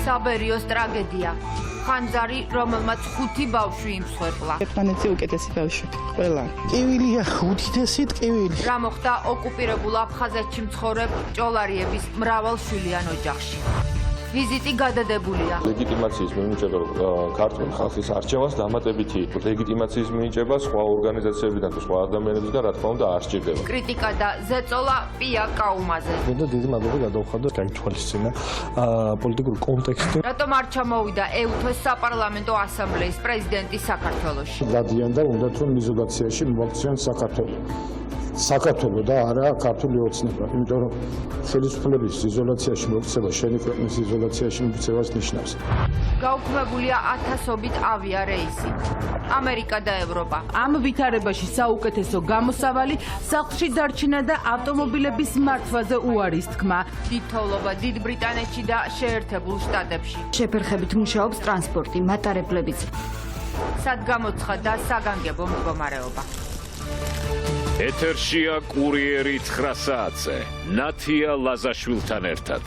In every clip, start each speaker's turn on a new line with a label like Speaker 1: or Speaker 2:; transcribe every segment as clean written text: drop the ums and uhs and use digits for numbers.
Speaker 1: საბერიოს ტრაგედია. ხანძარი, რომელმაც 5 ბავშვი იმსხვერპლა.
Speaker 2: ერთმანეთზე უკეთესი ბავშვები, ყველა. ტკივილია, უდიდესი ტკივილი.
Speaker 1: რა მოხდა ოკუპირებულ აფხაზეთში მცხოვრებ ჭოლარიების მრავალშვილიან ოჯახში. ვიზიტი გადადებულია.
Speaker 3: ლეგიტიმაციის მინიჭება ქართული ხალხის არჩევას დამატებითი ლეგიტიმაციის მინიჭება სხვა ორგანიზაციებიდან თუ სხვა ადამიანებისგან რა თქმა უნდა არ სჭირდება.
Speaker 1: კრიტიკა და ზეწოლა პია კაუმაზე.
Speaker 4: და დიდი მადლობა გადავხადო გაითვალისწინა პოლიტიკური კონტექსტი.
Speaker 1: რატომ არ ჩამოვიდა ეუთოს საპარლამენტო ასამბლეის პრეზიდენტი საქართველოში?
Speaker 5: დადიან და უნდათ რომ იზოლაციაში მოვაქციონ საქართველო და არა ქართული ოცნება, იმიტომ რომ ხელისუფლების იზოლაციაში მოქცევა შენი ქვეყნის იზოლაციაში მოქცევას ნიშნავს.
Speaker 1: გაუქმებულია ათასობით ავიარეისი. ამერიკა და ევროპა.
Speaker 6: ამ ვითარებაში საუკეთესო გამოსავალი სახლში დარჩენა და ავტომობილების მართვაზე უარის თქმა.
Speaker 1: დიდთოვლობა დიდ ბრიტანეთში და შეერთებულ შტატებში.
Speaker 7: შეფერხებით მუშაობს ტრანსპორტი, მატარებლებიც.
Speaker 1: სადგამოცხადა საგანგებო მდგომარეობა.
Speaker 8: ეთერშია კურიერი 9 საათზე. ნათია ლაზაშვილთან ერთად.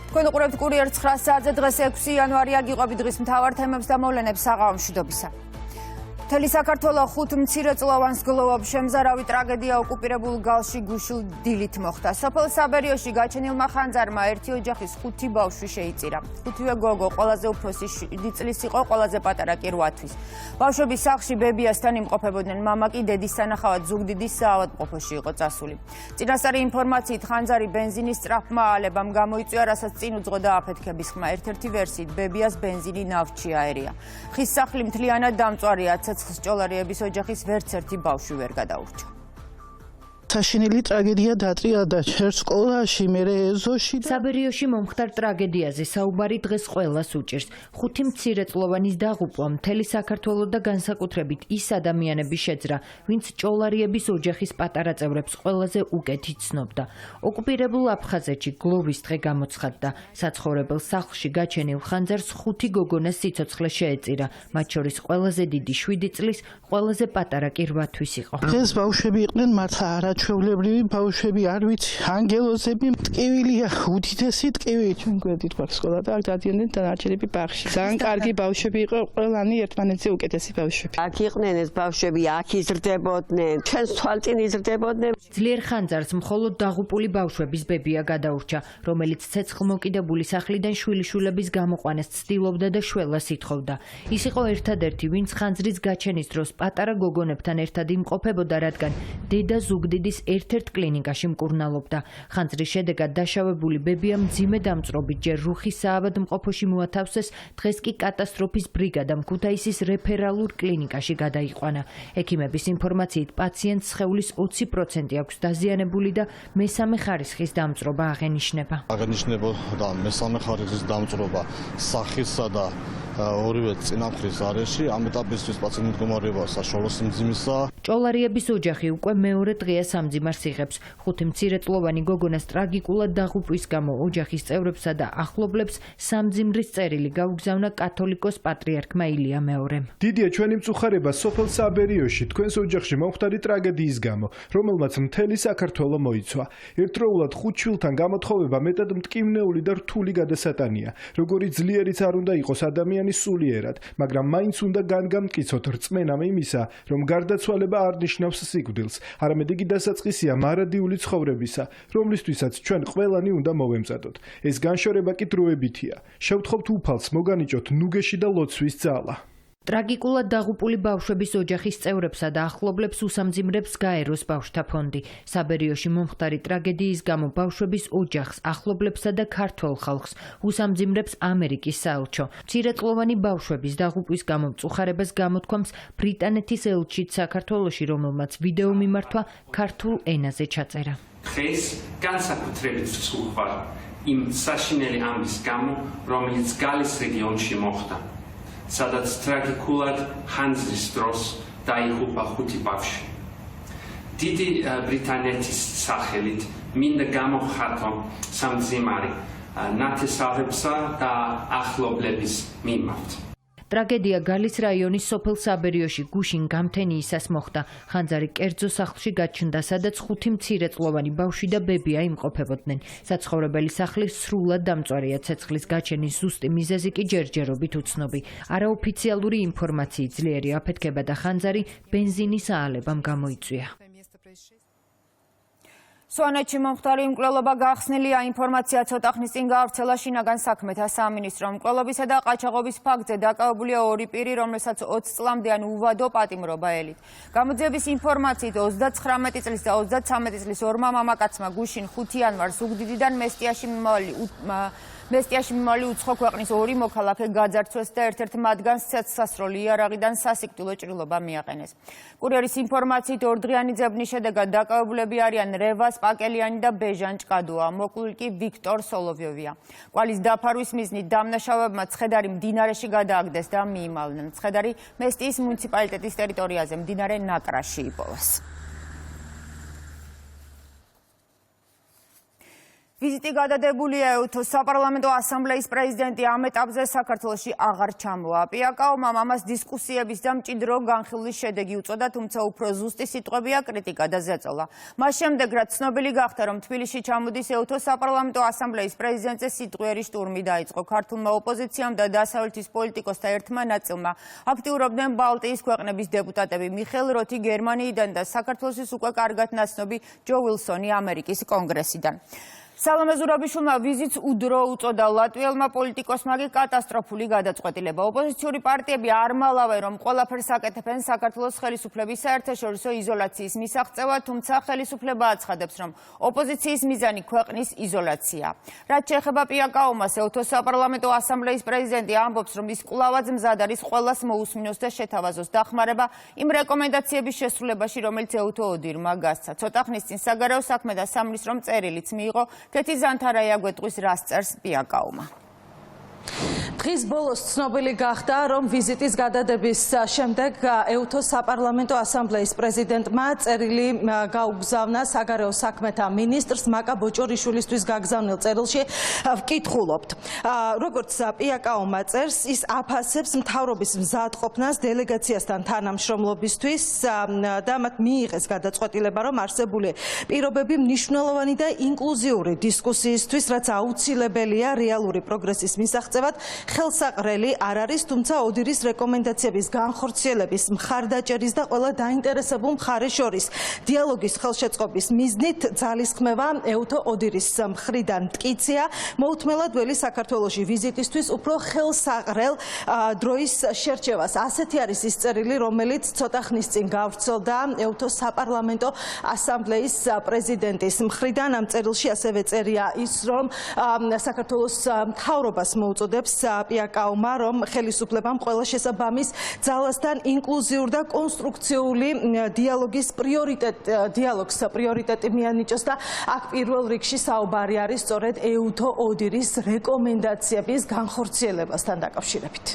Speaker 9: თქვენ უყურებთ კურიერ 9 საათზე. დღეს 6 იანვარია, გიყვებით დღის მთავარ თემებს და მოვლენებს საღამო მშვიდობისა. მთელი საქართველო 5 მცირეწლოვანს გლოვობს. შემზარავი ტრაგედია ოკუპირებულ გალში გუშინ დილით მოხდა. სოფელ საბერიოში გაჩენილმა ხანძარმა ერთი ოჯახის 5 ბავშვი შეიწირა. 5-ვე გოგო, ყველაზე უფროსი 7 წლის იყო, ყველაზე პატარა კი 8 თვის. ბავშვები სახლში ბებიასთან იმყოფებოდნენ, მამა კი დედის სანახავად ზუგდიდის საავადმყოფოში იყო წასული. წინასწარი ინფორმაციით ხანძარი ბენზინის სწრაფმა ალებამ გამოიწვია, რასაც წინ უძღოდა და აფეთქების ხმა. ერთ-ერთი ვერსიით ბებიას ბენზინი ნავთში აერია. ხის სახლი მთლიანად დამწვარია. ჭოლარიების ოჯახის ვერც ერთი ბავშვი ვერ გადაურჩა.
Speaker 2: საშინელი ტრაგედია დატრია და სკოლაში, მერე ეზოში.
Speaker 10: საბერიოში მომხდარ ტრაგედიაზე საუბარი დღეს ყველას უჭირს. 5 მცირეწლოვანის დაღუპვა მთელი საქართველო და განსაკუთრებით ის ადამიანები შეძრა, ვინც ჭოლარიების ოჯახის პატარა წევრებს ყველაზე უკეთი ცნობდა. ოკუპირებულ აფხაზეთში გლოვის დღე გამოცხადდა. საცხოვრებელ სახლში გაჩენილ ხანძარს 5 გოგონას სიცოცხლე შეეწირა, მათ შორის ყველაზე დიდი 7 წლის, ყველაზე პატარა კი 8 თვის იყო.
Speaker 2: ეს ბავშვები იყვნენ მართლა არაჩვეულებრივი ბავშვები, არ ვიცი, ანგელოზები, ტკივილია, უდიდესი ტკივილი. ჩვენ გვერდით გვაქვს სკოლა და აქ დადიანდნენ დანარჩენები ბაღში. ძალიან კარგი ბავშვები იყო, ყველანი ერთმანეთზე უკეთესი ბავშვები.
Speaker 11: აქ იყვნენ ეს ბავშვები, აქ იზრდებოდნენ, ჩვენს თვალწინ იზრდებოდნენ.
Speaker 10: ძლიერ ხანძარს მხოლოდ დაღუპული ბავშვების ბებია გადაურჩა, რომელიც ცეცხლმოკიდებული სახლიდან შვილიშვილების გამოყვანას ცდილობდა და შველას ითხოვდა. ის იყო ერთადერთი, ვინც ხანძრის გაჩენის დროს პატარა გოგონებთან ერთად იმყოფებოდა, რადგან დედა ზუგდიდის ერთ-ერთ კლინიკაში მკურნალობდა. ხანძრის შედეგად დაშავებული ბებია მძიმე დამწვრობით ჯერ რუხის საავადმყოფოში მოათავსეს, დღეს კი კატასტროფის ბრიგადამ ქუთაისის რეფერალურ კლინიკაში გადაიყვანა. ექიმების ინფორმაციით პაციენტს სხეულის 20% აქვს დაზიანებული და მესამე ხარისხის დამწვრობა აღენიშნება.
Speaker 4: აღენიშნებოდა მესამე ხარისხის დამწვრობა სახისა და ორივე წინამხრის არეში. ამ ეტაპისთვის პაციენტის მდგომარეობა საშუალო სიმძიმისაა.
Speaker 10: ჭოლარიების ოჯახი უკვე მეორე დღეა სამძიმარს იღებს. 5 მცირეწლოვანი გოგონას ტრაგიკულად დაღუპვის გამო ოჯახის წევრებსა და ახლობლებს სამძიმრის წერილი გაუგზავნა კათოლიკოს პატრიარქმა ილია მეორემ.
Speaker 12: დიდია ჩვენი მწუხარება სოფელ საბერიოში თქვენს ოჯახში მომხდარი ტრაგედიის გამო, რომელმაც მთელი საქართველო მოიცვა. ერთდროულად 5 შვილთან გამოთხოვება მეტად მტკივნეული და რთული გადასატანია. როგორი ძლიერიც არ უნდა იყოს ადამიანის სულიერად, მაგრამ მაინც უნდა განგამტკიცოთ რწმენამ იმისა, რომ გარდაცვალება არ ნიშნავს სიკვდილს, არამედ იგი დასაწყისია მარადიული ცხოვრებისა, რომლისთვისაც ჩვენ ყველანი უნდა მოვემზადოთ. ეს განშორება კი დროებითია. შევთხოვთ უფალს მოგანიჭოთ ნუგეში და ლოცვის ძალა.
Speaker 10: ტრაგიკულად დაღუპული ბავშვების ოჯახის წევრებსა და ახლობლებს უსამძიმრებს გაეროს ბავშვთა ფონდი. საბერიოში მომხდარი ტრაგედიის გამო ბავშვების ოჯახს, ახლობლებსა და ქართველ ხალხს უსამძიმრებს ამერიკის საელჩო. მცირეწლოვანი ბავშვების დაღუპვის გამო მწუხარებას გამოთქვამს ბრიტანეთის ელჩით საქართველოში, რომელმაც ვიდეო მიმართვა ქართულ ენაზე ჩაწერა.
Speaker 13: დღეს განსაკუთრებით ვწუხარ იმ საშინელი ამბის გამო, რომელიც გალის რეგიონში მოხდა, სადაც ტრაგიკულად ხანძრის დროს დაიღუპა 5 ბავშვი. დიდი ბრიტანეთის სახელით მინდა გამოვხატო სამძიმარი ნათესავებსა და ახლობლების მიმართ.
Speaker 10: ტრაგედია გალის რაიონის სოფელ საბერიოში გუშინ გამთენიისას მოხდა. ხანძარი კერძო სახლში გაჩნდა, სადაც 5 მცირეწლოვანი ბავშვი და ბებია იმყოფებოდნენ. საცხოვრებელი სახლი სრულად დამწვარია, ცეცხლის გაჩენის ზუსტი მიზეზი კი ჯერჯერობით უცნობი. არაოფიციალური ინფორმაციით ძლიერი აფეთქება და ხანძარი ბენზინის აალებამ გამოიწვია.
Speaker 9: სვანეთში მომხდარი მკვლელობა გახსნილია. ინფორმაცია ცოტა ხნის წინ გაავრცელა შინაგან საქმეთა სამინისტრომ. მკვლელობისა და ყაჩაღობის ფაქტზე დაკავებულია 2 პირი, რომელსაც 20 წლამდე ან უვადო პატიმრობა ელით. გამოძიების ინფორმაციით 39 წლის და 33 წლის ორმა მამაკაცმა გუშინ 5 იანვარს უგდიდიდან მესტიაში მიმავალი უცხო ქვეყნის 2 მოქალაქე გაძარცვეს და ერთ-ერთ მათგანს ცეცხლსასროლი იარაღიდან სასიკვდილო ჭრილობა მიაყენეს. კურიერის ინფორმაციით 2 დღიანი ძებნის შედეგად დაკავებულები არიან რევას პაკელიანი და ბეჟან ჭკადოა. მოკლული კი ვიქტორ სოლოვიოვია. კვალის დაფარვის მიზნით დამნაშავეებმა ცხედარი მდინარეში გადააგდეს და მიიმალნენ. ცხედარი მესტიის მუნიციპალიტეტის ტერიტორიაზე მდინარე ნაკრაში იპოვეს. ვიზიტი გადადებულია ეუთოს საპარლამენტო ასამბლეის პრეზიდენტი ამ ეტაპზე საქართველოში აღარ ჩამოვა. პიაკაოვმა მამას დისკუსიების და მჭიდრო განხილვის შედეგი უწოდა, თუმცა უფრო ზუსტი სიტყვებია კრიტიკა და ზეწოლა. მას შემდეგ, რაც ცნობილი გახდა, რომ თბილისში ჩამოდის ეუთოს საპარლამენტო ასამბლეის პრეზიდენტზე სიტყვიერი შტურმი დაიწყო. ქართულმა ოპოზიციამ და დასავლეთის პოლიტიკოსთა ერთმა ნაწილმა აქტიურობდნენ ბალტიის ქვეყნების დეპუტატები მიხეილ როთი გერმანიიდან და საქართველოს უკვე კარგად ნაცნობი ჯო ვილსონი ამერიკის კონგრესიდან. სალომე ზურაბიშვილმა ვიზიტს უდრო უწოდა. ლატვიელმა პოლიტიკოსმა კი კატასტროფული გადაწყვეტილება. ოპოზიციური პარტიები არ მალავენ, რომ ყველაფერს აკეთებენ საქართველოს ხელისუფლების საერთაშორისო იზოლაციის მისაღწევად, თუმცა ხელისუფლება აცხადებს, რომ ოპოზიციის მიზანი ქვეყნის იზოლაცია. რაც შეეხება პიაკაოვას, ეუთოს საპარლამენტო ასამბლეის პრეზიდენტი ამბობს, რომ ის კვლავაც მზად არის ყველას მოусმინოს და შეთავაზოს დახმარება იმ რეკომენდაციების შესრულებაში, რომელიც ეუთო ოდირმა გასცა. ცოტა ხნის წინ საგარეო საქმეთა სამინისტრომ წერილიც მიიღო. თეთი ზანთარაია გვეტყვის რას წერს პიაკაოვმა.
Speaker 14: დღის ბოლოს ცნობილი გახდა, რომ ვიზიტის გადადების შემდეგ ეუთოს საპარლამენტო ასამბლეის პრეზიდენტმა წერილი გაუგზავნა საგარეო საქმეთა მინისტრს მაკა ბოჭორიშვილისთვის გაგზავნილ წერილში ვკითხულობთ. როგორც პიაკაოვმა წერს, ის აფასებს მთავრობის მზადყოფნას დელეგაციასთან თანამშრომლობისთვის და მათ მიიღეს გადაწყვეტილება, რომ არსებული პირობები მნიშვნელოვანი და ინკლუზიური დისკუსიისთვის, რაც აუცილებელია რეალური პროგრესის მისაღწევად, ხელსაყრელი არ არის, თუმცა ოდირის რეკომენდაციების განხორციელების, მხარდაჭერის და ყველა დაინტერესებულ მხარეს შორის დიალოგის ხელშეწყობის მიზნით ძალისხმევა ეუთო ოდირის მხრიდან მტკიცეა. მოუთმელად ველი საქართველოში ვიზიტისთვის უფრო ხელსაყრელ დროის შერჩევას. ასეთი არის ის წერილი, რომელიც ცოტა ხნის წინ გავრცელდა ეუთოს საპარლამენტო ასამბლეის პრეზიდენტის მხრიდან. ამ წერილში ასევე წერია ის, რომ საქართველოს მთავრობას მოუწოდებს პიაკაოვმა, რომ ხელისუფლებამ ყველა შესაბამის ძალასთან ინკლუზიურ და კონსტრუქციული დიალოგს პრიორიტეტი მიანიჭოს და აქ პირველ რიგში საუბარი არის სწორედ ეუთო ოდირის რეკომენდაციების განხორციელებასთან დაკავშირებით.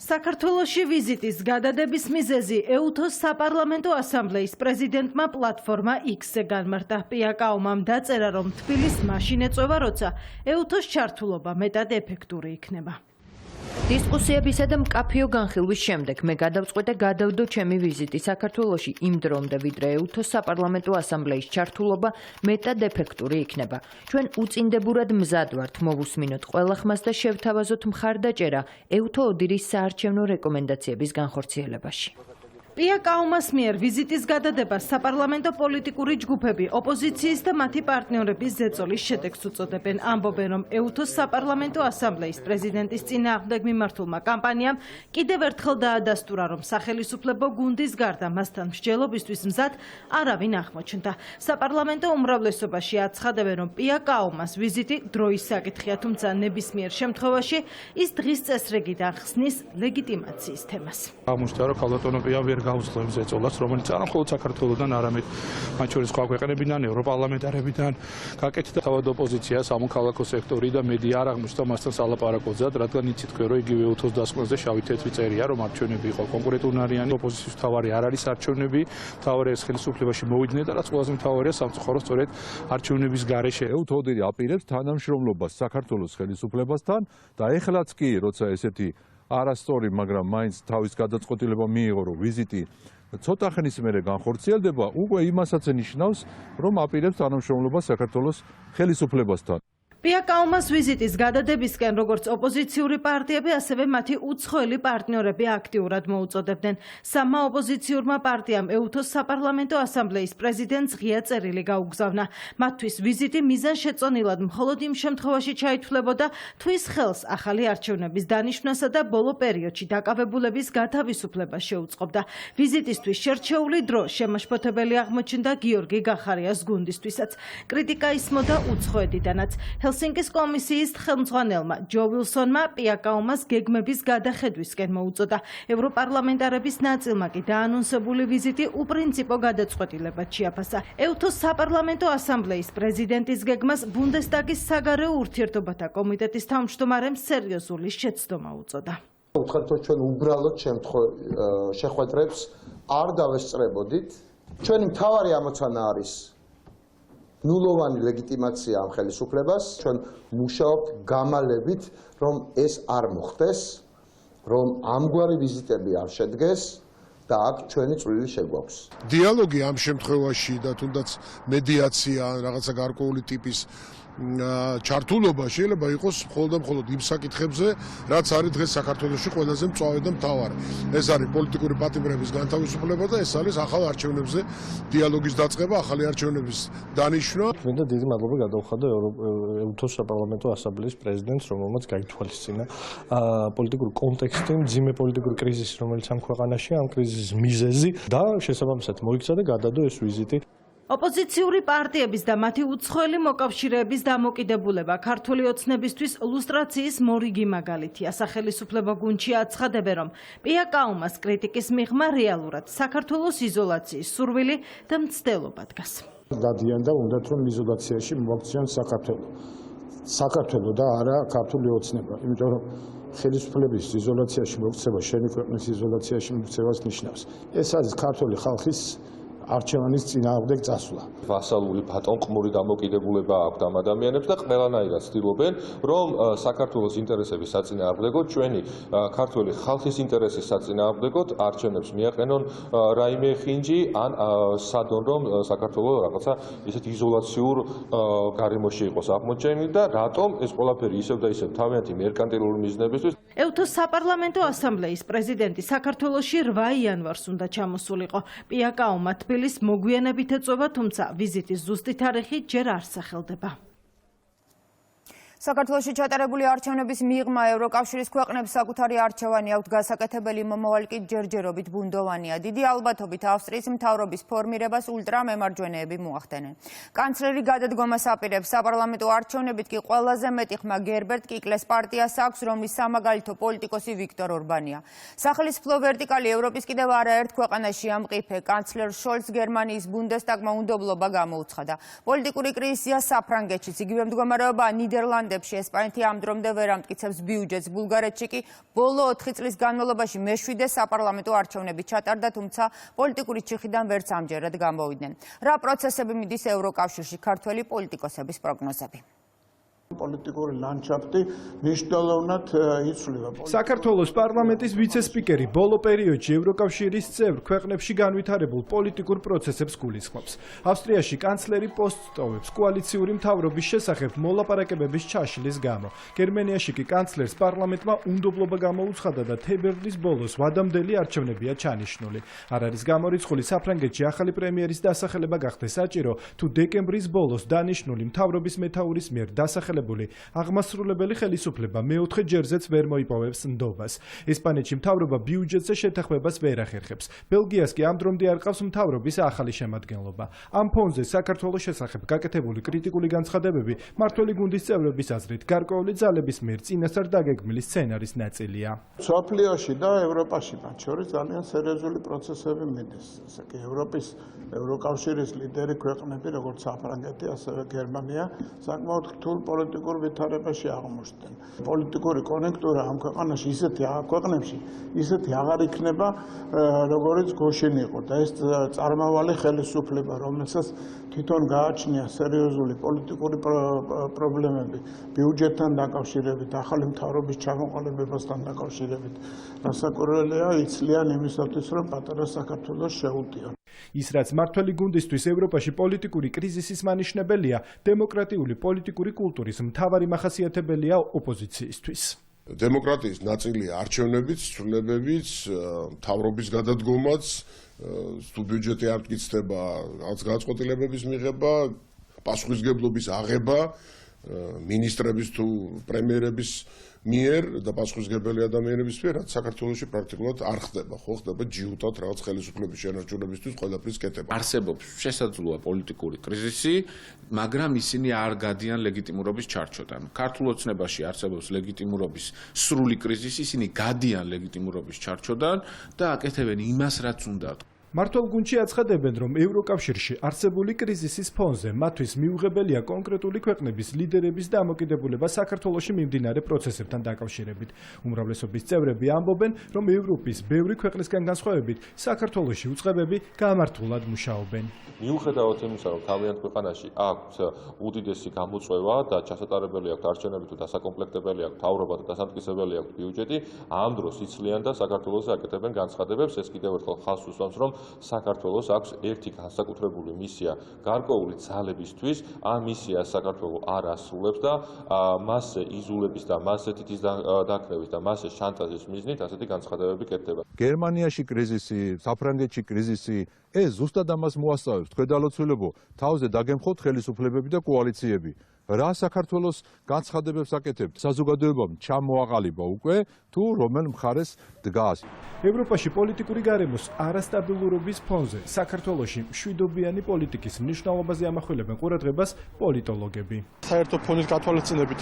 Speaker 6: საქართველოში ვიზიტის გადადების მიზეზი ეუთოს საპარლამენტო ასამბლეის პრეზიდენტმა პლატფორმა X-ზე განმარტა. პიაკაოვმა დაწერა, რომ თბილისს მაშინ ეწევა, როცა ეუთოს ჩართულობა მეტად ეფექტური იქნება.
Speaker 10: დისკუსიებისა და მკაფიო განხილვის შემდეგ მე გადავწყვეტე გადავდო ჩემი ვიზიტი საქართველოში იმ დრომდე, ვიდრე ეუთოს საპარლამენტო ასამბლეის ჩართულობა მეტად ეფექტური იქნება. ჩვენ უწინდებურად მზად ვართ მოვუსმინოთ ყველა ხმას და შევთავაზოთ მხარდაჭერა ეუთო ოდირის საარჩევნო რეკომენდაციების განხორციელებაში.
Speaker 6: პიაკაოვას მიერ ვიზიტის გადადებას საპარლამენტო პოლიტიკური ჯგუფები ოპოზიციის და მათი პარტნიორების ზეწოლის შედეგს უწოდებენ. ამბობენ, რომ ეუთოს საპარლამენტო ასამბლეის პრეზიდენტის წინააღმდეგ მიმართულმა კამპანიამ კიდევ ერთხელ დაადასტურა, რომ სახელისუფლებო გუნდის გარდა მასთან მსჯელობისთვის მზად არავინ აღმოჩნდა. საპარლამენტო უმრავლესობაში აცხადებენ, რომ პიაკაოვას ვიზიტი დროის საკითხია, თუმცა ნებისმიერ შემთხვევაში ის დღის წესრიგიდან ხსნის ლეგიტიმაციის თემას.
Speaker 15: აღმოჩნდა, რომ ქალბატონია ვერ გაუძლებს ზეწოლას, რომელიც არა მხოლოდ საქართველოსთან, არამედ მათ შორის სხვა ქვეყნებიდან, ევროპარლამენტარებიდან გაკეთდა თავად ოპოზიცია, სამოქალაქო სექტორი და მედია არ აღმოჩნდა მასთან სალაპარაკოძად, რადგან იცით, რომ იგივე ეუთოს დასკვნაზე შავი თეთრი წერია, რომ არჩევნები იყო კონკრეტუნარიანი, ოპოზიციის მთავარი არ არის არჩევნები, მთავარი ეს ხელისუფლებაში მოვიდნენ და რაც ყველაზე მთავარია სამწუხაროდ სწორედ არჩევნების გარეშე.
Speaker 16: ეუთო ოდირი აპირებს თანამშრომლობას საქართველოს ხელისუფლებასთან და ეხლაც კი, როცა ესეთი არასწორი, მაგრამ მაინც თავის გადაწყვეტილება მიიღო, რომ ვიზიტი ცოტა ხნის მერე განხორციელდება, უკვე იმასაც ნიშნავს, რომ აპირებს თანამშრომლობას საქართველოს ხელისუფლებასთან.
Speaker 6: პიაკაუმას ვიზიტის გადადებისკენ როგორც ოპოზიციური პარტიები, ასევე მათი უცხოელი პარტნიორები აქტიურად მოუწოდებდნენ. სამმა ოპოზიციურმა პარტიამ ეუთოს საპარლამენტო ასამბლეის პრეზიდენტს ღია წერილი გაუგზავნა. მათთვის ვიზიტი მიზანშეწონილად მხოლოდ იმ შემთხვევაში ჩაითვლებოდა, თუ ის ხელს ახალი არჩევნების დანიშვნასა და ბოლო პერიოდში დაკავებულების გათავისუფლებას შეუწყობდა. ვიზიტისთვის შერჩეული დრო შემაშფოთებელი აღმოჩნდა გიორგი გახარიას გუნდისთვისაც. კრიტიკა ისმოდა უცხოეთიდანაც. ჰელსინკის კომისიის ხელმძღვანელმა ჯო ვილსონმა პიაკაუმას გეგმების გადახედვისკენ მოუწოდა. ევროპარლამენტარების ნაწილმა კი დაანონსებული ვიზიტი უპრინციპო გადაწყვეტილებად შეაფასა. ეუთოს საპარლამენტო ასამბლეის პრეზიდენტის გეგმას ბუნდესტაგის საგარეო ურთიერთობათა კომიტეტის თავმჯდომარემ სერიოზული შეცდომა უწოდა.
Speaker 17: ვუთხართ, რომ ჩვენ უბრალოდ შეხვედრებს არ დავესწრებოდით. ჩვენი მთავარი ამოცანა არის ნულოვანი ლეგიტიმაცია ამ ხელისუფლებას, ჩვენ მუშაობთ გამალებით, რომ ეს არ მოხდეს, რომ ამგვარი ვიზიტები არ შედგეს და აქ ჩვენი წვლილი შეგვაქვს.
Speaker 18: დიალოგი ამ შემთხვევაში და თუნდაც მედიაცია, რაღაცა გარკვეული ტიპის ჩართულობა შეიძლება იყოს მხოლოდ და მხოლოდ იმ საკითხებზე, რაც არის დღეს საქართველოში ყველაზე მწვავე და მთავარი. ეს არის პოლიტიკური პატიმრების განთავისუფლება და ეს არის ახალ არჩევნებზე დიალოგის დაწყება, ახალი არჩევნების დანიშვნა.
Speaker 19: მინდა დიდი მადლობა გადავხადო ეუთოს საპარლამენტო ასამბლეის პრეზიდენტს, რომელმაც გაითვალისწინა პოლიტიკური კონტექსტი, მძიმე პოლიტიკური კრიზისი, რომელიც ამ ქვეყანაში, ამ კრიზისის მიზეზი და შესაბამისად მოიქცა და გადადო ეს ვიზიტი.
Speaker 6: ოპოზიციური პარტიების და მათი უცხოელი მოკავშირეების დამოკიდებულება ქართული ოცნებისთვის ლუსტრაციის მორიგი მაგალითია. სახელისუფლებო გუნდში აცხადებენ, რომ პიაკაუმას კრიტიკის მიღმა რეალურად საქართველოს იზოლაციის სურვილი და მცდელობა დგას.
Speaker 5: დადიან და უნდათ რომ იზოლაციაში მოაქციონ საქართველო და არა ქართული ოცნება, იმიტომ რომ ხელისუფლების იზოლაციაში მოქცევა შენი ქვეყნის იზოლაციაში მოქცევას ნიშნავს. ეს არის ქართული ხალხის არჩევანის წინააღმდეგ წასვლა.
Speaker 3: ვასალური ბატონყმური დამოკიდებულება აქვს ამ ადამიანებს და ყველანაირად ცდილობენ, რომ საქართველოს ინტერესების საწინააღმდეგოდ, ჩვენი ქართული ხალხის ინტერესის საწინააღმდეგოდ არჩევნებს მიაყენონ რაიმე ხინჯი ან სადონ რომ საქართველოს რაღაცა ისეთ იზოლაციურ გარემოში იყოს აღმოჩენილი და რატომ ეს ყველაფერი ისევ და ისევ თავიანთი მერკანტილური მიზნებისთვის.
Speaker 6: ეუთოს საპარლამენტო ასამბლეის პრეზიდენტი საქართველოში 8 იანვარს უნდა ჩამოსულიყო. პიაკაუმა თბილის მოგვიანებით ეწובה, თუმცა ვიზიტის ზუსტი თარიღი ჯერ არ სახელდება.
Speaker 9: საქართველოში ჩატარებული არჩევნების მიღმა ევროკავშირის ქვეყნებს საკუთარი არჩევანი აქვთ გასაკეთებელი, მომავალი კი ჯერჯერობით ბუნდოვანია. დიდი ალბათობით ავსტრიის მთავრობის ფორმირებას ულტრამემარჯვენეები მოახდენენ. კანცლერი გადადგომას აპირებს, საპარლამენტო არჩევნებით კი ყველაზე მეტი ხმა გერბერტ კიკლეს პარტიას აქვს, რომლის სამაგალითო პოლიტიკოსი ვიქტორ ორბანია. სახელმწიფო ვერტიკალი ევროპის კიდევ არაერთ ქვეყანაში ამყიფე. კანცლერ შოლც გერმანიის ბუნდესტაგმა უნდობლობა გამოუცხადა. პოლიტიკური კრიზისია საფრანგეთშიც, იგივე მდგომარეობა ნიდერლანდებში. ესპანეთი ამ დრომდე ვერ ამტკიცებს ბიუჯეტს. ბულგარეთში კი ბოლო 4 წლის განმავლობაში მე-7 საპარლამენტო არჩევნები ჩატარდა, თუმცა პოლიტიკური ჩიხიდან ვერც ამჯერად გამოვიდნენ. რა პროცესები მიდის ევროკავშირში, ქართველი პოლიტიკოსების პროგნოზები.
Speaker 20: პოლიტიკური ლანდშაფტი მნიშვნელოვნად იცვლება.
Speaker 12: საქართველოს პარლამენტის ვიცე-სპიკერი ბოლო პერიოდში ევროკავშირის წევრ ქვეყნებში განვითარებულ პოლიტიკურ პროცესებს გულისხმობს. ავსტრიაში კანცლერი პოსტს ტოვებს კოალიციური მთავრობის შესახებ მოლაპარაკებების ჩაშლის გამო. გერმანიაში კი კანცლერს პარლამენტმა უნდობლობა გამოუცხადა და თებერვლის ბოლოს ვადამდელი არჩევნებია ჩანიშნული. არ არის გამორიცხული საფრანგეთში ახალი პრემიერის დასახელება გახდეს საჭირო, თუ დეკემბრის ბოლოს დანიშნული მთავრობის მეთაურის მიერ დასახელებული აღმასრულებელი ხელისუფლება მეოთხე ჯერზეც ვერ მოიპოვებს ნდობას. ესპანეთში მთავრობა ბიუჯეტზე შეთანხმებას ვერ ახერხებს. ბელგიას კი ამ დრომდე არ ყავს მთავრობის ახალი შემადგენლობა. ამ ფონზე საქართველოს შესახებ გაკეთებული კრიტიკული განცხადებები მართველი გუნდის წევრების აზრით გარკვეული ძალების მიერ წინასწარ დაგეგმილი სცენარის ნაწილია.
Speaker 20: მსოფლიოში და ევროპაში მათ შორის ძალიან სერიოზული პროცესები მიდის. ესე იგი ევროკავშირის ლიდერი ქვეყნები, როგორც საფრანგეთი, ასევე გერმანია, საკმაოდ რთულ პოლიტიკურ ვითარებაში აღმოჩნდნენ. პოლიტიკური კონექტურა ამ ქვეყანაში ისეთი ქვეყნებში ისეთი აღარ იქნება, როგორც გუშინ იყო და ეს წარმავალი ხელისუფლება, რომელსაც თვითონ გააჩნია სერიოზული პოლიტიკური პრობლემები ბიუჯეტთან დაკავშირებით, ახალი მთავრობის ჩამოყალიბებასთან დაკავშირებით, რასაკვირველია იცლიან იმისათვის, რომ პატარა საქართველოს შეუტიონ.
Speaker 12: ის რაც მართველი გუნდისთვის ევროპაში პოლიტიკური კრიზისის მანიშნებელია, დემოკრატიული პოლიტიკური კულტურის მთავარი მახასიათებელია ოპოზიციისთვის.
Speaker 18: დემოკრატიის ნაწილია არჩევნებიც, ცვლილებებიც, მთავრობის გადადგომაც, თუ ბიუჯეტი არ მტკიცდება, რაღაც განწყობილებების მიღება, პასუხისგებლობის აღება, მინისტრების თუ პრემიერების მიერ და პასუხისგებელი ადამიანების მიერ, რაც საქართველოში პრაქტიკულად არ ხდება, ხო ხდება ჯიუტად რაღაც ხელისუფლების შენარჩუნებისთვის ყველაფრის კეთება.
Speaker 21: არსებობს შესაძლოა პოლიტიკური კრიზისი, მაგრამ ისინი არ გადიან ლეგიტიმურობის ჩარჩოდან. ქართულ ოცნებაში არსებობს ლეგიტიმურობის სრული კრიზისი, ისინი გადიან ლეგიტიმურობის ჩარჩოდან და აკეთებენ იმას, რაც უნდა.
Speaker 12: მართლ გუნდში აცხადებენ, რომ ევროკავშირში არსებული კრიზისის ფონზე მათთვის მიუღებელია კონკრეტული ქვეყნების ლიდერების დამოკიდებულება საქართველოში მიმდინარე პროცესებთან დაკავშირებით. უმრავლესობის წევრები ამბობენ, რომ ევროპის ბევრი ქვეყნისგან განსხვავებით, საქართველოში უწყებები გამართულად მუშაობენ.
Speaker 3: მიუხედავად იმისა, რომ თავიანთ ქვეყანაში აქვს უდიდესი გამოწვევა და ჩასატარებელი აქვს არჩევნები თუ დასაკომპლექტებელი აქვს მთავრობა და დასამტკიცებელი აქვს ბიუჯეტი, ამ დროს იცლიან და საქართველოს აკეთებენ განცხადებებს. ეს კიდევ ერთხელ ხაზს უსვამს, რომ საქართველოს აქვს ერთი განსაკუთრებული მისია გარკვეული ძალებისთვის, ამ მისიას საქართველო არ ასრულებს და მასზე იზოლების და მასზე თითის დაქნევის და მასზე შანტაჟის მიზნით ასეთი განცხადებები კეთდება.
Speaker 16: გერმანიაში კრიზისი, საფრანგეთში კრიზისი, ეს ზუსტად ამას მოასწავებს. თქვენდალოცვილებო, თავზე დაგემხოთ ხელისუფლებები და კოალიციები. რა საქართველოს განცხადებებს აკეთებთ? საზოგადოებამ ჩამოაყალიბა უკვე თუ რომელ მხარეს დგას.
Speaker 12: ევროპაში პოლიტიკური გარემოს არასტაბილურობის ფონზე საქართველოში მშვიდობიანი პოლიტიკის მნიშვნელობაზე ამახვილებენ ყურადღებას პოლიტოლოგები.
Speaker 19: საერთო ფონის გათვალისწინებით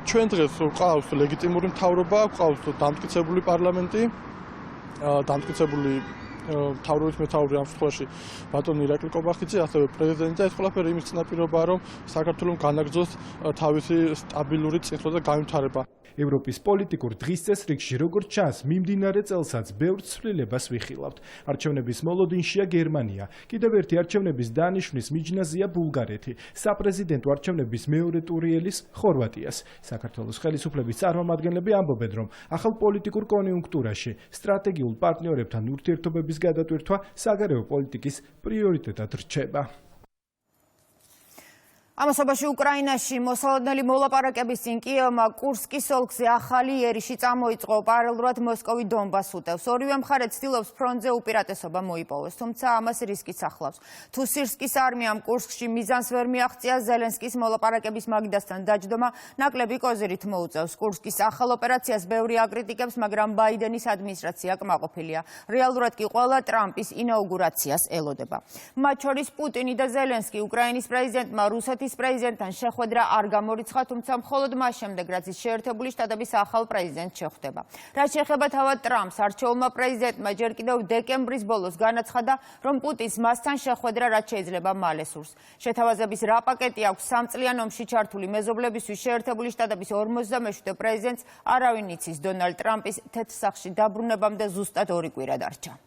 Speaker 19: ჩვენ დღეს გვყავს ლეგიტიმური მთავრობა, გვყავს დამტკიცებული პარლამენტი, დამტკიცებული მთავრობის მეთაური ამ შემთხვევაში ბატონი ირაკლი კობახიძე, ასევე პრეზიდენტი და ეს ყველაფერი იმის წინაპირობაა, რომ საქართველოს განაგრძოს თავისი სტაბილური წინსვლა და განვითარება.
Speaker 12: ევროპის პოლიტიკურ დღის წესრიგში, როგორც ჩანს, მიმდინარე წელსაც ბევრ ცვლილებას ვიხილავთ. არჩევნების მოლოდინშია გერმანია, კიდევ ერთი არჩევნების დანიშვნის მიჯნაზია ბულგარეთი, საპრეზიდენტო არჩევნების მეორე ტური ელის ხორვატიას. საქართველოს ხელისუფლების წარმომადგენლები ამბობენ, რომ ახალ პოლიტიკურ კონიუნქტურაში სტრატეგიულ პარტნიორებთან ურთიერთობების გადატვირთვა საგარეო პოლიტიკის პრიორიტეტად რჩება.
Speaker 9: ამასობაში უკრაინაში მოსალოდნელი მოლაპარაკების წინ კიევმა კურსკის ოლქზე ახალი იერიში წამოიწყო, პარალელურად მოსკოვი დონბასს უტევს. ორივე მხარე ცდილობს ფრონტზე უპირატესობა მოიპოვოს, თუმცა ამას რისკიც ახლავს. თუ სირსკის არმიამ კურსკში მიზანს ვერ მიაღწია, ზელენსკის მოლაპარაკების მაგიდასთან დაჯდომა ნაკლები კოზირით მოუწევს. კურსკის ახალ ოპერაციას ბევრი აკრიტიკებს, მაგრამ ბაიდენის ადმინისტრაცია კმაყოფილია. რეალურად კი ყველა ტრამპის ინაუგურაციას ელოდება. მათ შორის პუტინი და ზელენსკი უკრაინის პრეზიდენტმა რუსეთის პრეზიდენტთან შეხვედრა არ გამორიცხა, თუმცა მხოლოდ მას შემდეგ, რაც ის შეერთებული შტატების ახალ პრეზიდენტს შეხვდება. რაც შეეხება თავად ტრამპს, არჩეულმა პრეზიდენტმა ჯერ კიდევ დეკემბრის ბოლოს განაცხადა, რომ პუტინს მასთან შეხვედრა რაც შეიძლება მალე სურს. შეთავაზების რა პაკეტი აქვს სამწლიან ომში ჩართული მეზობლებისთვის შეერთებული შტატების 47 პრეზიდენტს არავინ იცის. დონალდ ტრამპის თეთრსახში დაბრუნებამდე ზუსტად 2 კვირა დარჩა.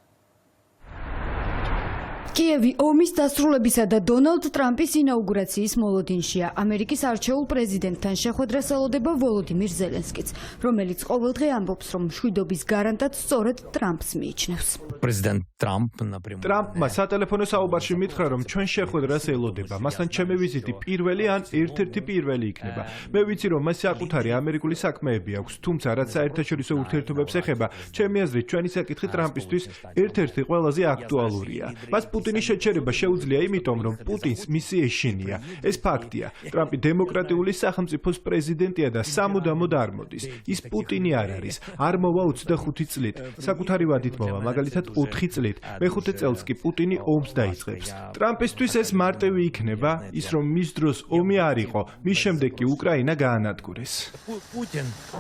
Speaker 7: კიევი ომის დასრულებისა და დონალდ ტრამპის ინაუგურაციის მოლოდინშია. ამერიკის არჩეულ პრეზიდენტთან შეხვედრას ელოდება ვოლოდიმირ ზელენსკიც, რომელიც ყოველდღე ამბობს, რომ მშვიდობის გარანტად სწორედ ტრამპს მიიჩნევს.
Speaker 22: პრეზიდენტ
Speaker 12: ტრამპმა სატელეფონო საუბარში მითხრა, რომ ჩვენ შეხვედრას ელოდება. მასთან ჩემი ვიზიტი პირველი ან ერთ-ერთი პირველი იქნება. მე ვიცი, რომ მას საკუთარი ამერიკული საქმეები აქვს, თუმცა რაც საერთაშორისო ურთიერთობებს ეხება, ჩემი აზრით, ჩვენი საკითხი ტრამპისთვის ერთ-ერთი ყველაზე აქტუალურია. მას პუტინის შეჩერება შეუძლია, იმიტომ რომ პუტინს მისი ეშინია. ეს ფაქტია. ტრამპი დემოკრატიული სახელმწიფოს პრეზიდენტია და სამუდამოდ არ მოდის. ის პუტინი არ არის. არ მოვა 25 წლით. საკუთარი ვადით მოვა, მაგალითად 4 წლით. მეხუთე წელს კი პუტინი ომს დაიწყებს. ტრამპისთვის ეს მარტივი იქნება, ის რომ მის დროს ომი არ იყო, მის შემდეგ კი უკრაინა გაანადგურეს.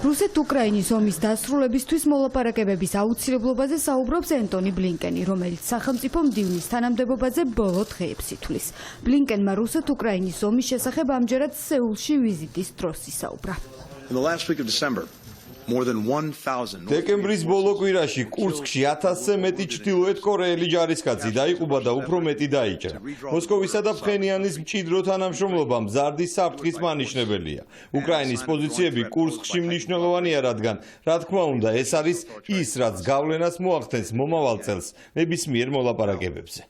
Speaker 7: რუსეთ-უკრაინის ომის დასრულებისთვის მოლაპარაკებების აუცილებლობაზე საუბრობს ენტონი ბლინკენი, რომელიც სახელმწიფო მდივნის თანამდებობაზე ბოლო დღეებს ითვლის. ბლინკენმა რუსეთ-უკრაინის ომის შესახებ ამჯერად სეულში ვიზიტის დროს ისაუბრა.
Speaker 1: დეკემბრის ბოლო კვირაში კურსკში 1000-ზე მეტი ჩრდილოეთ კორეელი ჯარისკაცი დაიღუპა და უფრო მეტი დაიჭრა. მოსკოვისა და ფხენიანის მჭიდრო თანამშრომლობა მზარდის საფრთხის მანიშნებელია. უკრაინის პოზიციები კურსკში მნიშვნელოვანია, რადგან, რა თქმა უნდა, ეს არის ის, რაც გავლენას მოახდენს მომავალ წელს ნებისმიერ მოლაპარაკებებზე.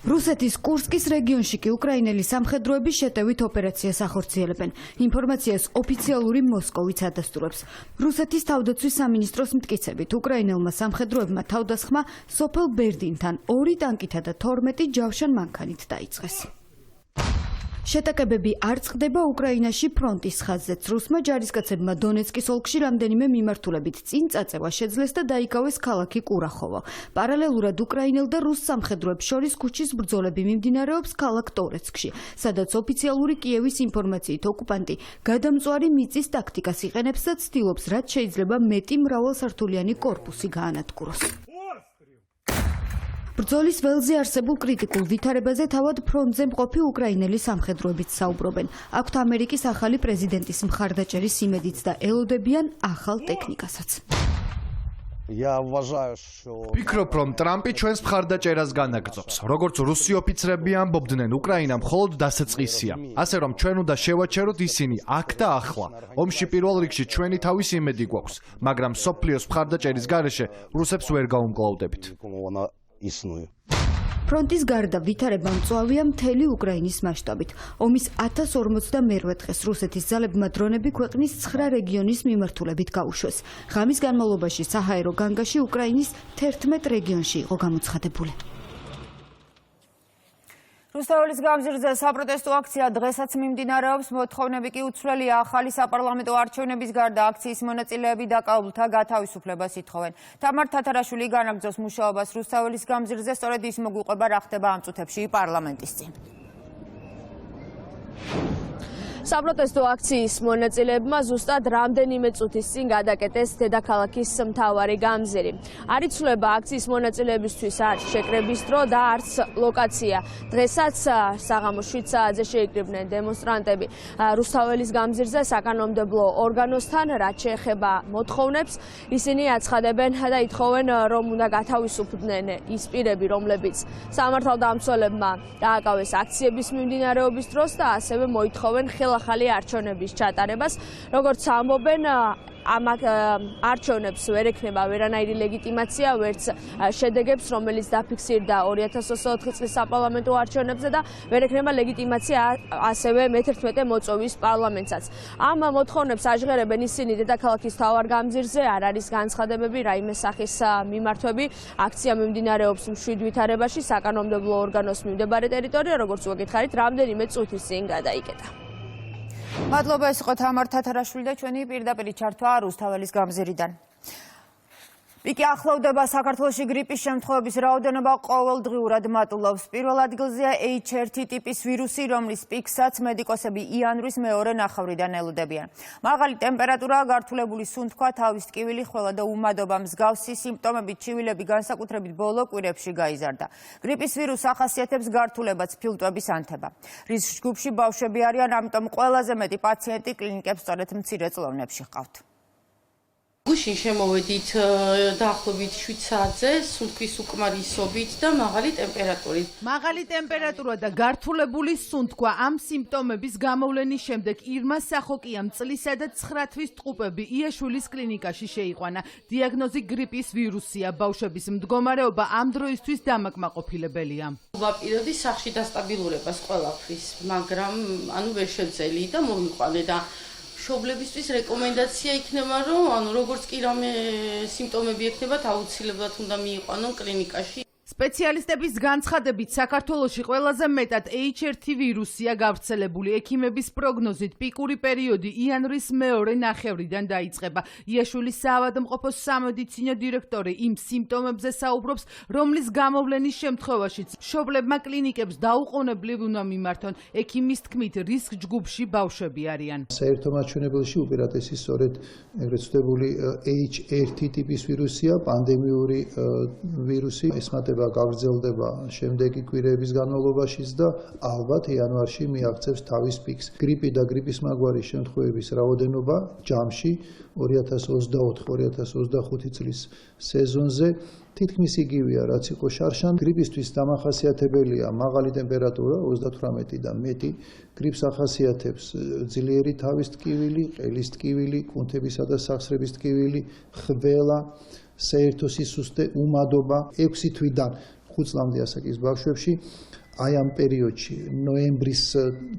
Speaker 7: რუსეთის კურსკის რეგიონში კი უკრაინელი სამხედროები შეტევით ოპერაციას ახორციელებენ. ინფორმაციას ოფიციალური მოსკოვიც ადასტურებს. რუსეთის თავდაცვის სამინისტროს მტკიცებით, უკრაინელმა სამხედროებმა თავდასხმა სოფელ ბერდინთან 2 ტანკითა და 12 ჯავშან მანქანით დაიწყეს. შეტაკებები არ წყდება უკრაინაში ფრონტის ხაზზეც. რუსმა ჯარისკაცებმა დონეცკის ოლქში რამდენიმე მიმართულებით წინ წაწევა შეძლეს და დაიკავეს ქალაქი კურახოვო. პარალელურად უკრაინელ და რუს სამხედროებს შორის ქუჩის ბრძოლები მიმდინარეობს ქალაქ ტორეცკში, სადაც ოფიციალური კიევის ინფორმაციით ოკუპანტი გადამწვარი მიწის ტაქტიკას იყენებს და ცდილობს, რაც შეიძლება მეტი მრავალსართულიანი კორპუსი გაანადგუროს. ბრძოლის ველზე არსებულ კრიტიკულ ვითარებაზე თავად ფრონტზე მყოფი უკრაინელი სამხედროებიც საუბრობენ. აქვთ ამერიკის ახალი პრეზიდენტის მხარდაჭერის იმედიც და ელოდებიან ახალ ტექნიკასაც.
Speaker 22: ვფიქრობ, რომ ტრამპი ჩვენს მხარდაჭერას განაგრძობს. როგორც რუსი ოფიცრები ამბობდნენ, უკრაინა მხოლოდ დასაწყისია. ასე რომ ჩვენ უნდა შევაჩეროთ ისინი აქ და ახლა. ომში პირველ რიგში ჩვენი თავის იმედი გვაქვს, მაგრამ სოფლიოს მხარდაჭერის გარეშე რუსებს ვერ გაუმკლავდებით.
Speaker 7: ფრონტის გარდა ვითარება მწვავეა მთელი უკრაინის მასშტაბით. ომის 1042 დღეს რუსეთის ძალებმა დრონები ქვეყნის 9 რეგიონის მიმართულებით გაუშვეს. ღამის განმავლობაში საჰაერო განგაში უკრაინის 11 რეგიონში იყო გამოცხადებული.
Speaker 9: რუსთაველის გამზირზე საპროტესტო აქცია დღესაც მიმდინარეობს. მოთხოვნები კი უცვლელია. ახალი საპარლამენტო არჩევნების გარდა აქციის მონაწილეები დაკავებულთა გათავისუფლებას ითხოვენ. თამარ თათარაშვილი განაგრძობს მუშაობას რუსთაველის გამზირზე, სწორედ ის მოგვიყვება რა ხდება ამ წუთებში პარლამენტის წინ.
Speaker 23: საპროტესტო აქციის მონაწილეებმა ზუსტად რამდენიმე წუთის წინ გადაკეტეს დედაქალაქის მთავარი გამზირი. არ იცვლება აქციის მონაწილეებისთვის არც შეკრების დრო და არც ლოკაცია. დღესაც საღამოს 7 საათზე შეიკრიბნენ დემონსტრანტები რუსთაველის გამზირზე საკანონმდებლო ორგანოსთან, რაც შეეხება მოთხოვნებს. ისინი აცხადებენ და ითხოვენ, რომ უნდა გათავისუფლდნენ ის პირები, რომლებიც სამართალდამცველებმა დააკავეს აქციების მიმდინარეობის დროს და ასევე მოითხოვენ ახალი არჩევნების ჩატარებას. როგორც ამბობენ, ამ არჩევნებს ვერ ექნება ვერანაირი ლეგიტიმაცია, ვერც შედეგებს, რომელიც დაფიქსირდა 2024 წლის საპარლამენტო არჩევნებზე და ვერ ექნება ლეგიტიმაცია ასევე მე-11 მოწვევის პარლამენტსაც. ამ მოთხოვნებს აჟღერებენ ისინი დედაქალაქის მთავარ გამზირზე, არ არის განცხადებები, რაიმე სახის მიმართვები. აქცია მიმდინარეობს მშვიდ ვითარებაში, საკანონმდებლო ორგანოს მიმდებარე ტერიტორია, როგორც უგითხარით, რამდენიმე წუთის წინ გადაიკეტა.
Speaker 9: მადლობა, ეს იყო თამარ თათარაშვილი და ჩვენი პირდაპირ ჩართვა რუსთაველის გამზირიდან. პიკი ახლოვდება. საქართველოში გრიპის შემთხვევების რაოდენობა ყოველდღიურად მატულობს. პირველ ადგილზეა H1 ტიპის ვირუსი, რომლის პიკსაც მედიკოსები იანვრის მეორე ნახევრიდან ელოდებიან. მაღალი ტემპერატურა, გართულებული სუნთქვა, თავის ტკივილი, ხველა და უმადობა, მსგავსი სიმპტომებით ჩივილები განსაკუთრებით ბოლო კვირებში გაიზარდა. გრიპის ვირუსს ახასიათებს გართულებაც ფილტვების ანთება. რისკ ჯგუფში ბავშვები არიან, ამიტომ ყველაზე მეტი პაციენტი კლინიკებს სწორედ მცირე წლოვნებში ჰყავთ.
Speaker 24: გუშინ შემოვედით დაახლოებით 7 საათზე სუნთქვის უკმარისობით და მაღალი ტემპერატურით.
Speaker 6: მაღალი ტემპერატურა და გართულებული სუნთქვა ამ სიმპტომების გამოვლენის შემდეგ ირმა სახოკიამ წლისა და 9 თვის ტყუპები იაშვილის კლინიკაში შეიყვანა. დიაგნოზი გრიპის ვირუსია. ბავშვების მდგომარეობა ამ დროისთვის დამაკმაყოფილებელია.
Speaker 24: ვაპირებდი სახში დასტაბილურებას ყველაფრის, მაგრამ ვერ შევძელი და მოვიყვანე და მშობლებისთვის რეკომენდაცია იქნება, რომ როგორც კი რამე სიმპტომები ექნებათ, აუცილებლად უნდა მიიყვანონ კლინიკაში.
Speaker 6: სპეციალისტების განცხადებით, საქართველოში ყველაზე მეტად H1 ვირუსია გავრცელებული. ექიმების პროგნოზით პიკური პერიოდი იანვრის მეორე ნახევრიდან დაიწყება. იაშვილის საავადმყოფოს სამედიცინო დირექტორი იმ სიმპტომებზე საუბრობს, რომლის გამოვლენის შემთხვევაშიც მშობლებმა კლინიკებს დაუყოვნებლივ უნდა მიმართონ. ექიმის თქმით, რისკ ჯგუფში ბავშვები არიან.
Speaker 25: საერთო მაჩვენებელში უპირატესი სწორედ ეგრეთ წოდებული H1 ტიპის ვირუსია, პანდემიური ვირუსი, ესმატება და გაგრძელდება შემდეგი კვირების განმავლობაშიც და ალბათ იანვარში მიაღწევს თავის პიკს. გრიპი და გრიპის მაგვარი შემთხვევების რაოდენობა ჯამში 2024-2025 წლის სეზონზე თითქმის იგივეა, რაც იყო შარშან. გრიპისთვის დამახასიათებელია მაღალი ტემპერატურა 38 და მეტი. გრიპს ახასიათებს ძლიერი თავის ტკივილი, ყელის ტკივილი, კუნთებისა და სახსრების ტკივილი, ხველა, საერთო სისუსტე, უმადობა. 6 თვიდან 5 წლამდე ასაკის ბავშვებში აი ამ პერიოდში ნოემბრის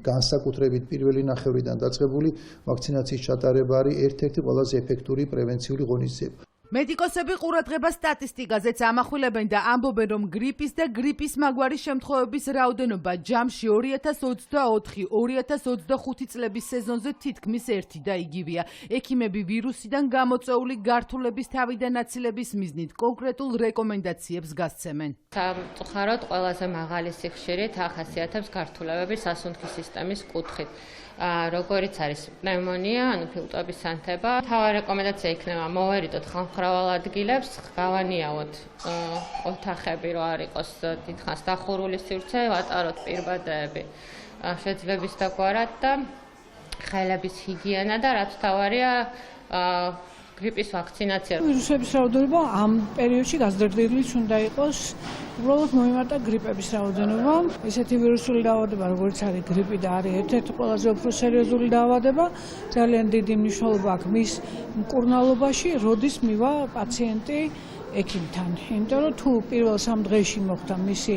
Speaker 25: განსაკუთრებით პირველი ნახევრიდან დაწყებული ვაქცინაციის ჩატარება არის ერთ-ერთი ყველაზე ეფექტური პრევენციული ღონისძიება.
Speaker 6: მედიკოსები ყურადღებას სტატისტიკაზეც ამახვილებენ და ამბობენ, რომ გრიპის და გრიპის მაგვარი შემთხვევების რაოდენობა ჯამში 2024-2025 წლების სეზონზე თითქმის ერთი და იგივეა. ექიმები ვირუსიდან გამოწვეული გართულების თავიდან აცილების მიზნით კონკრეტულ რეკომენდაციებს გასცემენ.
Speaker 2: სამწუხაროდ ყველაზე მაღალი სიხშირით ახასიათებს გართულებები სასუნთქის სისტემის კუთხით. როგორიც არის პნევმონია, ანუ ფილტვების ანთება. თავი რეკომენდაცია იქნება მოვერიდოთ ხალხმრავალ ადგილებს, გავანიავოთ ოთახები, რომ არ იყოს დიდხანს დახურული სივრცე, ვატაროთ პირბადეები შეძლების დაგვარად და ხელების ჰიგიენა და რაც თავარია გრიპის ვაქცინაცია.
Speaker 4: ვირუსების რაოდენობა ამ პერიოდში გაზრდილიც უნდა იყოს. უბრალოდ მოიმართა გრიპების რაოდენობა. ესეთი ვირუსული დაავადება, როგორც არის გრიპი და არის ერთ-ერთი ყველაზე უფრო სერიოზული დაავადება, ძალიან დიდი მნიშვნელობა აქვს მის მკურნალობაში, როდის მივა პაციენტი ექიმთან. იმიტომ რომ თუ პირველ 3 დღეში მოხდა მისი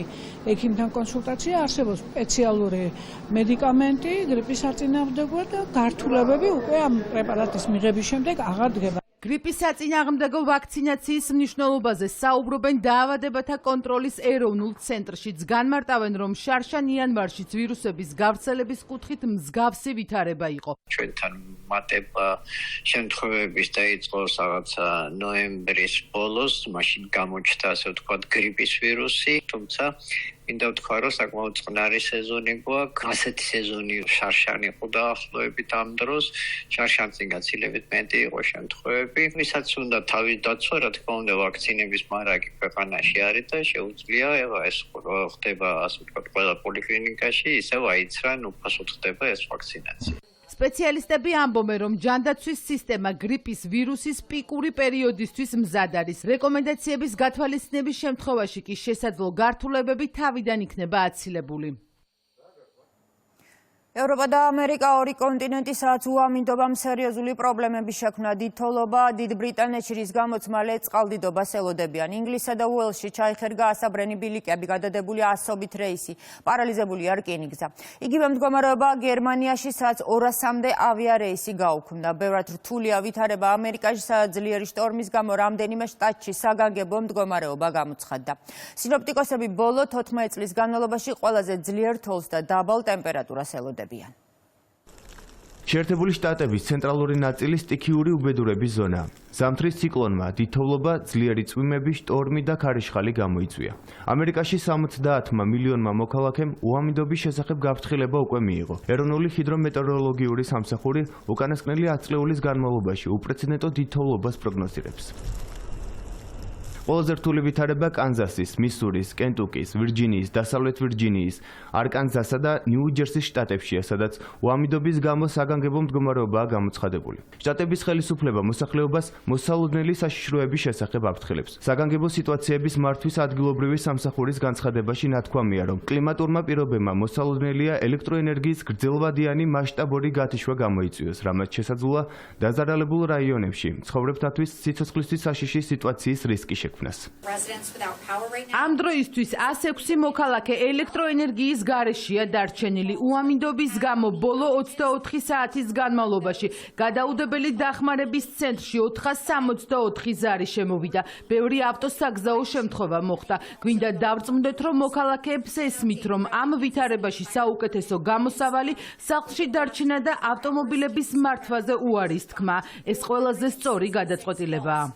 Speaker 4: ექიმთან კონსულტაცია, არსებობს სპეციალური მედიკამენტი გრიპის საწინააღმდეგო და გართულებები უკვე ამ პრეპარატის მიღების შემდეგ აღარ დგება. გრიპის საწინააღმდეგო ვაქცინაციის მნიშვნელობაზე საუბრობენ დაავადებათა კონტროლის ეროვნულ ცენტრშიც. განმარტავენ, რომ შარშან იანვარშიც ვირუსების გავრცელების კუთხით მსგავსი ვითარება იყო.
Speaker 8: ჩვენთან მატება შემთხვევების დაიწყო რაღაცა ნოემბრის ბოლოს, მაშინ გამოჩნდა ასე ვთქვათ გრიპის ვირუსი, თუმცა მინდა ვთქვა, რომ საკმაოდ წყნარი სეზონი გვაქვს. ასეთი სეზონი შარშან იყო დაახლოებით ამ დროს. შარშანწინ გაცილებით მეტი იყო შემთხვევები. ვისაც უნდა თავის დაცვა, რა თქმა უნდა, ვაქცინების მარაგი ქვეყანაში არის და შეუძლია ეს ხდება ასე ვთქვათ ყველა პოლიკლინიკაში, ისევ აიცრან უფასოდ ხდება ეს ვაქცინაცია.
Speaker 6: სპეციალისტები ამბობენ, რომ ჯანდაცვის სისტემა გრიპის ვირუსის პიკური პერიოდისთვის მზად არის. რეკომენდაციების გათვალისწინების შემთხვევაში კი შესაძლო გართულებები თავიდან იქნება აცილებული.
Speaker 9: ევროპა და ამერიკა ორი კონტინენტი, სადაც უამინდობამ სერიოზული პრობლემები შექმნა. დიდ თოვლობა დიდ ბრიტანეთში, რის გამოც მალე წყალდიდობას ელოდებიან. ინგლისსა და უელსში ჩაიხერგა ასაბრენი ბილიკები, გადადებული ასობით რეისი, პარალიზებულია რკინიგზა. იგივე მდგომარეობა გერმანიაში, სადაც 200-მდე ავიარეისი გაუქმდა. ბევრად რთულია ვითარება ამერიკაში, სადაც ძლიერი შტორმის გამო რამდენიმე შტატში საგანგებო მდგომარეობა გამოცხადდა. სინოპტიკოსები ბოლო 14 წლის განმავლობაში ყველაზე ძლიერ თოვლს და დაბალ ტემპერატურას ელოდებიან.
Speaker 11: შეერთებული შტატების ცენტრალური ნაწილი სტიქიური უბედურების ზონაა. ზამთრის ციკლონმა დიდთოვლობა, ძლიერი წვიმები, შტორმი და ქარიშხალი გამოიწვია. ამერიკაში 70 მილიონმა მოქალაქემ უამინდობის შესახებ გაფრთხილება უკვე მიიღო. ეროვნული ჰიდრომეტეოროლოგიური სამსახური უკანასკნელი 10 წლეულის განმავლობაში უპრეცედენტო დიდთოვლობას პროგნოზირებს. ყველაზე რთული ვითარება კანზასის, მისურის, კენტუკის, ვირჯინიის, დასავლეთ ვირჯინიის, არკანზასა და ნიუ-ჯერსის შტატებშია, სადაც უამინდობის გამო საგანგებო მდგომარეობაა გამოცხადებული. შტატების ხელისუფლება მოსახლეობას მოსალოდნელი საშიშროების შესახებ აფრთხილებს. საგანგებო სიტუაციების მართვის ადგილობრივი სამსახურის განცხადებაში ნათქვამია, რომ კლიმატურმა პირობებმა მოსალოდნელია ელექტროენერგიის გრძელვადიანი მასშტაბური გათიშვა გამოიწვიოს, რამაც შესაძლოა დაზარალებულ რაიონებში მცხოვრებთათვის სიცოცხლისთვის საშიში სიტუაციის რისკი შექმნას.
Speaker 6: ამ დროისთვის 106 მოქალაქე ელექტროენერგიის გარეშეა დარჩენილი. უამინდობის გამო ბოლო 24 საათის განმავლობაში გადაუდებელი დახმარების ცენტრში 464 ზარი შემოვიდა. ბევრი ავტოსაგზაო შემთხვევა მოხდა. გვინდა დავწმუნდეთ, რომ მოქალაქეებს ესმით, რომ ამ ვითარებაში საუკეთესო გამოსავალი სახლში დარჩენა და ავტომობილების მართვაზე უარის თქმა. ეს ყველაზე სწორი გადაწყვეტილებაა.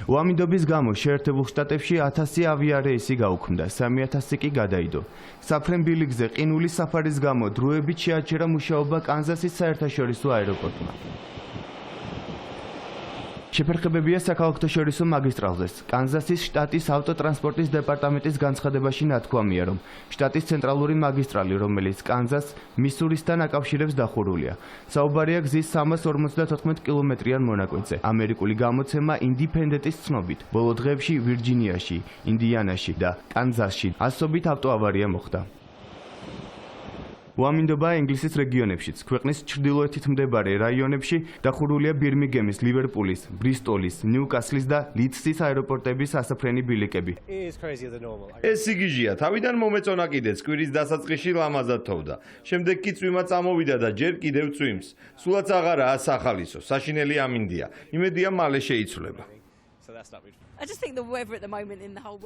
Speaker 11: უამინდობის გამო შეერთებულ შტატებში 1000 ავიარეისი გაუქმდა, 3000 კი გადაიდო. საფრენ ბილიკზე ყინული საფარის გამო დროებით შეაჩერა მუშაობა კანზასის საერთაშორისო აეროპორტმა. შეფერხებებია საქალაქთაშორისო მაგისტრალზეც. კანზასის შტატის ავტოტრანსპორტის დეპარტამენტის განცხადებაში ნათქვამია, რომ შტატის ცენტრალური მაგისტრალი, რომელიც კანზასს მისურისთან აკავშირებს, დახურულია. საუბარია გზის 354 კილომეტრიან მონაკვეთზე. ამერიკული გამოცემა ინდიფენდენტის ცნობით, ბოლო დღეებში ვირჯინიაში, ინდიანაში და კანზასში ასობით ავტოავარია მოხდა. უამინდობა ინგლისის რეგიონებშიც, ქვეყნის ჩრდილოეთით მდებარე რაიონებში დახურულია ბირმინგემის, ლივერპულის, ბრისტოლის, ნიუკასლის და ლიდსის აეროპორტების ასაფრენი ბილიკები.
Speaker 1: ეს სიგიჟეა, თავიდან მომეწონა კიდეც კვირის დასაწყისში ლამაზად თოვდა. შემდეგ კი წვიმა წამოვიდა და ჯერ კიდევ წვიმს. სულაც აღარაა სახალისო, საშინელი ამინდია. იმედია მალე შეიცვლება.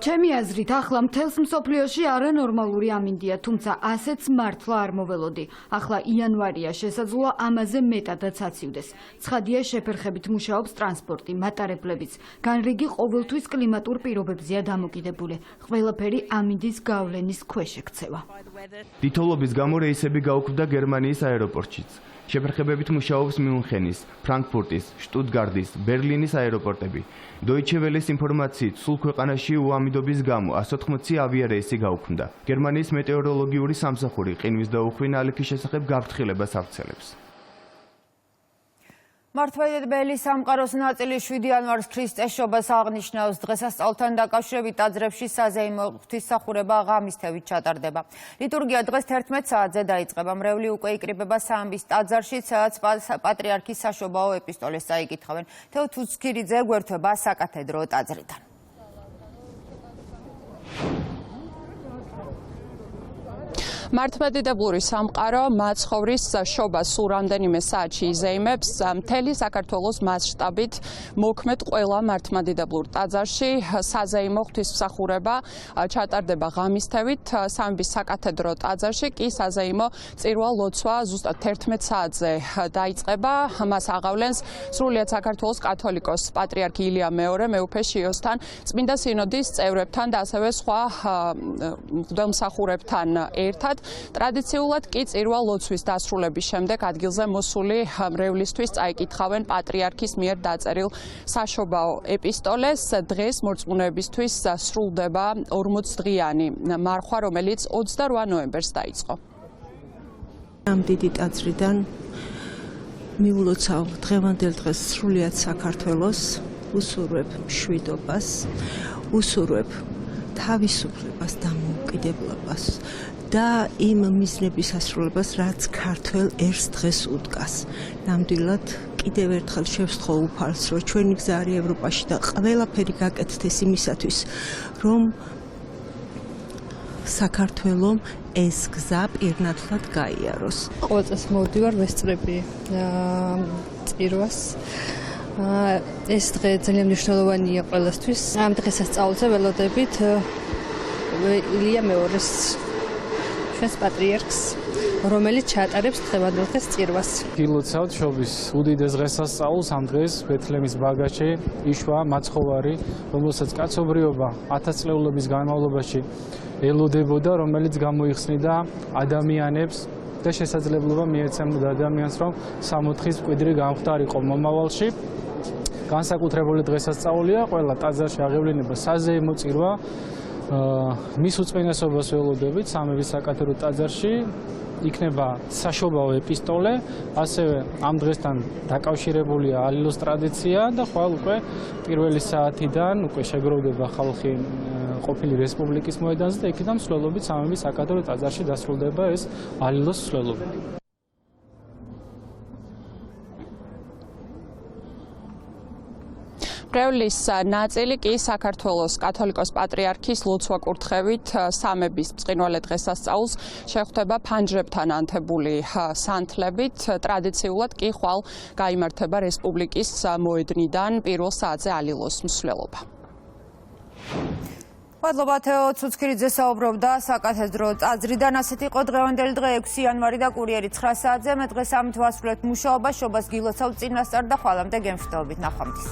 Speaker 7: ჩემი აზრით, ახლა მთელს მსოფლიოში არანორმალური ამინდია, თუმცა ასეც მართლა არ მოველოდი. ახლა იანვარია, შესაძლოა ამაზე მეტადაც აცივდეს. ცხადია, შეფერხებით მუშაობს ტრანსპორტი, მატარებლებიც. განრიგი ყოველთვის კლიმატურ პირობებზეა დამოკიდებული. ყველაფერი ამინდის გავლენის ქვეშ ექცევა.
Speaker 11: თითოეულობის გამო რეისები გაუქმდა გერმანიის აეროპორტშიც. შეფერხებებით მუშაობს მიუნხენის, ფრანკფურტის, შტუტგარტის, ბერლინის აეროპორტები. Deutsche Welles ინფორმაციით, სულ ქვეყანაში უამიდობის გამო 180 ავიარეისი გაუქმდა. გერმანიის მეტეოროლოგიური სამსახური ყინვის და უხვი ნალექის შესახებ გაფრთხილებას ავრცელებს.
Speaker 9: მართლმადიდებელი სამყაროს ნაწილი 7 იანვარს ქრისტესშობას აღნიშნავს. დღესასწაულთან დაკავშირებით ტაძრებში საზეიმო ღვთისმსახურება ღამისთევით ჩატარდება. ლიტურგია დღეს 11 საათზე დაიწყება. მრევლი უკვე იკრიბება სამბის ტაძარში, სადაც პატრიარქის საშობაო ეპისტოლეს წაიკითხავენ. თეო თუცქირიძე გვერდება საკათედრო ტაძრიდან.
Speaker 10: მართლმადიდებლური სამყარო მაცხოვრის შობას სულ რამდენიმე საათში იზეიმებს. მთელი საქართველოს მასშტაბით მოქმედ ყველა მართლმადიდებლურ ტაძარში საზეიმო ღვთისმსახურება ჩატარდება ღამისთევით. სამბის საკათედრო ტაძარში კი საზეიმო წირვა-ლოცვა ზუსტად 11 საათზე დაიწყება. მას აღავლენს სრულიად საქართველოს კათოლიკოს პატრიარქი ილია მეორე მეუფე შიოსთან, წმინდა სინოდის წევრებთან და ასევე სხვა მღვდელმსახურებთან ერთად. ტრადიციულად კი წირვა-ლოცვის დასრულების შემდეგ ადგილზე მოსული მრევლისთვის წაიკითხავენ პატრიარქის მიერ დაწერილ საშობაო ეპისტოლეს. დღეს მორწმუნეებისთვის სრულდება 40-დღიანი მარხვა, რომელიც 28 ნოემბერს დაიწყო.
Speaker 13: ამ დიდი ტაძრიდან მიულოცავ დღევანდელ დღეს სრულიად საქართველოს, უსურვებ მშვიდობას, უსურვებ თავისუფლებას და მოუკიდებლობას და იმ მიზნების ასრულებას, რაც ქართველ ერს დღეს უდგას. ნამდვილად კიდევ ერთხელ შევსთხოვ უფალს, რომ ჩვენი გზა არის ევროპაში და ყველაფერი გაკეთდეს იმისათვის, რომ საქართველომ ეს გზა პირნათლად გაიაროს.
Speaker 14: ყოველ წელს მოვდივარ ვესწრები წირვას. ეს დღე ძალიან მნიშვნელოვანია ყველასთვის. ამ დღესასწაულზე ველოდებით ილია მეორეს ჩვენს პატრიარქს, რომელიც ჩაატარებს დღევანდელ დღეს წირვას.
Speaker 15: გილოცავთ შობის უდიდეს დღესასწაულს. ამ დღეს ბეთლემის ბაგაჩი იშვა მაცხოვარი, რომელსაც კაცობრიობა ათასწლეულების განმავლობაში ელოდებოდა, რომელიც გამოიხსნიდა ადამიანებს და შესაძლებლობა მიეცემოდა ადამიანს, რომ სამოთხის მკვიდრი გამختارიყო მომავალში. განსაკუთრებული დღესასწაულია, ყველა ტაძარში აღევლინება საზეიმო წირვა. მის უწყინესობას ველოდებით სამების საკათედრო ტაძარში იქნება საშობაო ეპისტოლე, ასევე ამ დღესთან დაკავშირებულია ალილოს ტრადიცია და ხვალ უკვე პირველი საათიდან უკვე შეგროვდება ხალხი ყოფილი რესპუბლიკის მოედანზე და იქიდან მსვლელობით სამების საკათედრო ტაძარში დასრულდება ეს ალილოს მსვლელობა.
Speaker 10: მრევლის ნაწილი კი საქართველოს კათოლიკოს პატრიარქის ლოცვა კურთხევით სამების ბრწყინვალე დღესასწაულს შეხვდება ფანჯრებთან ანთებული სანთლებით. ტრადიციულად კი ხვალ გაიმართება რესპუბლიკის მოედნიდან პირველ საათზე ალილოს მსვლელობა.
Speaker 9: მადლობა თეო ცუცქირიძე საუბრობდა საკათედრო ტაძრიდან. ასეთი იყო დღევანდელი დღე 6 იანვარი და კურიერი 9 საათზე. მე დღეს ამით ვასრულებთ მუშაობას, შობას გილოცავ წინასწარ და ხვალამდე გემშვიდობით ნახვამდის.